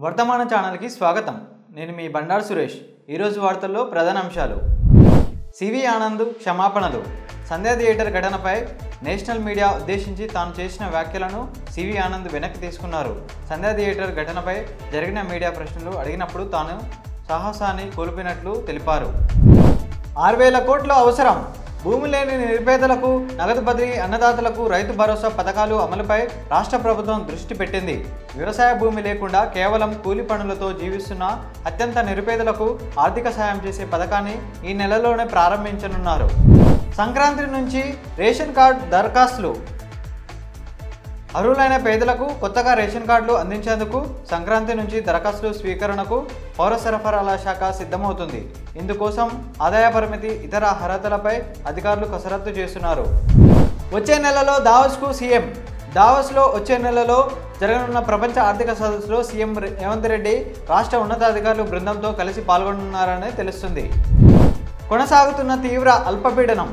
వర్తమాన ఛానల్కి స్వాగతం. నేను మీ బండారు సురేష్. ఈరోజు వార్తల్లో ప్రధాన అంశాలు: సివి ఆనంద్ క్షమాపణలు. సంధ్యా థియేటర్ ఘటనపై నేషనల్ మీడియా ఉద్దేశించి తాను చేసిన వ్యాఖ్యలను సివి ఆనంద్ వెనక్కి తీసుకున్నారు. సంధ్యా థియేటర్ ఘటనపై జరిగిన మీడియా ప్రశ్నలు అడిగినప్పుడు తాను సాహసాన్ని కోల్పోయినట్లు తెలిపారు. 6,000 కోట్ల అవసరం. భూమి లేని నిరుపేదలకు నగదు బదిలీ, అన్నదాతలకు రైతు భరోసా పథకాలు అమలుపై రాష్ట్ర ప్రభుత్వం దృష్టి పెట్టింది. వ్యవసాయ భూమి లేకుండా కేవలం కూలి పనులతో జీవిస్తున్న అత్యంత నిరుపేదలకు ఆర్థిక సాయం చేసే పథకాన్ని ఈ నెలలోనే ప్రారంభించనున్నారు. సంక్రాంతి నుంచి రేషన్ కార్డు దరఖాస్తులు. అర్హులైన పేదలకు కొత్తగా రేషన్ కార్డులు అందించేందుకు సంక్రాంతి నుంచి దరఖాస్తుల స్వీకరణకు పౌర సరఫరాల శాఖ సిద్ధమవుతుంది. ఇందుకోసం ఆదాయ పరిమితి, ఇతర అర్హతలపై అధికారులు కసరత్తు చేస్తున్నారు. వచ్చే నెలలో దావోస్కు సీఎం. దావోస్లో వచ్చే నెలలో జరగనున్న ప్రపంచ ఆర్థిక సదస్సులో సీఎం రేవంత్ రెడ్డి రాష్ట్ర ఉన్నతాధికారులు బృందంతో కలిసి పాల్గొనున్నారని తెలుస్తుంది. కొనసాగుతున్న తీవ్ర అల్పపీడనం.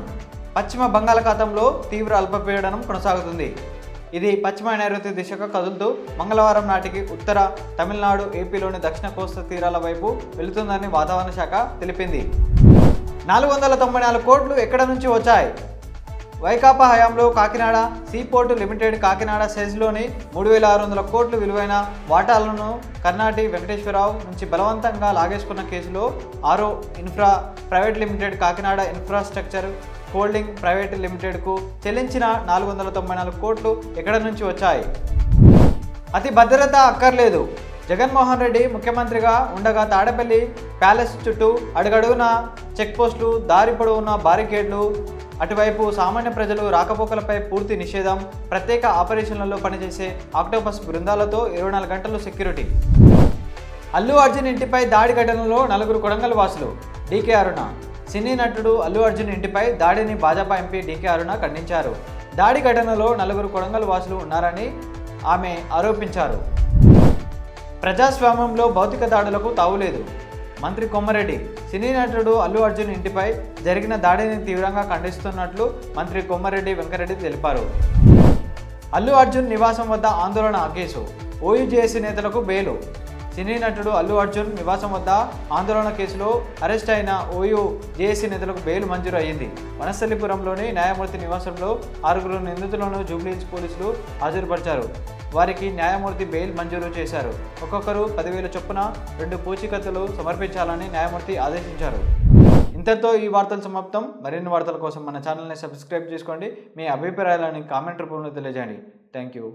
పశ్చిమ బంగాళాఖాతంలో తీవ్ర అల్పపీడనం కొనసాగుతుంది. ఇది పశ్చిమ నైరుతి దిశగా కదులుతూ మంగళవారం నాటికి ఉత్తర తమిళనాడు, ఏపీలోని దక్షిణ కోస్తా తీరాల వైపు వెళుతుందని వాతావరణ శాఖ తెలిపింది. 494 కోట్లు ఎక్కడ నుంచి వచ్చాయి? వైకాపా హయాంలో కాకినాడ సీపోర్టు లిమిటెడ్ కాకినాడ సెజ్లోని 3,600 కోట్లు విలువైన వాటాలను కర్ణాటి వెంకటేశ్వరరావు నుంచి బలవంతంగా లాగేసుకున్న కేసులో ఆరో infra private limited Kakinada infrastructure holding private లిమిటెడ్కు చెల్లించిన 494 కోట్లు ఎక్కడ నుంచి వచ్చాయి? అతి భద్రత అక్కర్లేదు. జగన్మోహన్ రెడ్డి ముఖ్యమంత్రిగా ఉండగా తాడేపల్లి ప్యాలెస్ చుట్టూ అడుగడుగున చెక్పోస్టులు, దారి పొడవున బారికేడ్లు, అటువైపు సామాన్య ప్రజలు రాకపోకలపై పూర్తి నిషేధం, ప్రత్యేక ఆపరేషన్లలో పనిచేసే ఆక్టోపస్ బృందాలతో 24 గంటలు సెక్యూరిటీ. అల్లు అర్జున్ ఇంటిపై దాడి ఘటనలో 4 కొడంగల్ వాసులు. డీకే అరుణ. సినీ నటుడు అల్లు అర్జున్ ఇంటిపై దాడిని భాజపా ఎంపీ డీకే అరుణ ఖండించారు. దాడి ఘటనలో 4 కొడంగల్ వాసులు ఉన్నారని ఆమె ఆరోపించారు. ప్రజాస్వామ్యంలో భౌతిక దాడులకు తావులేదు. మంత్రి కొమ్మారెడ్డి. సినీ నటుడు అల్లు అర్జున్ ఇంటిపై జరిగిన దాడిని తీవ్రంగా ఖండిస్తున్నట్లు మంత్రి కొమ్మారెడ్డి వెంకరెడ్డి తెలిపారు. అల్లు అర్జున్ నివాసం వద్ద ఆందోళన కేసు. ఓయూజేఏసీ నేతలకు బెయిలు. సినీ నటుడు అల్లు అర్జున్ నివాసం వద్ద ఆందోళన కేసులో అరెస్ట్ అయిన ఓయూజేఏసీ నేతలకు బెయిల్ మంజూరు అయ్యింది. వనస్థలిపురంలోని న్యాయమూర్తి నివాసంలో 6 నిందితులను జూబ్లీహిల్స్ పోలీసులు హాజరుపరిచారు. వారికి న్యాయమూర్తి బెయిల్ మంజూరు చేశారు. ఒక్కొక్కరు 10,000 చొప్పున 2 పూచీకత్తులు సమర్పించాలని న్యాయమూర్తి ఆదేశించారు. ఇంతటితో ఈ వార్తలు సమాప్తం. మరిన్ని వార్తల కోసం మన ఛానల్ని సబ్స్క్రైబ్ చేసుకోండి. మీ అభిప్రాయాలను కామెంట్ రూపంలో తెలియజేయండి. Thank you.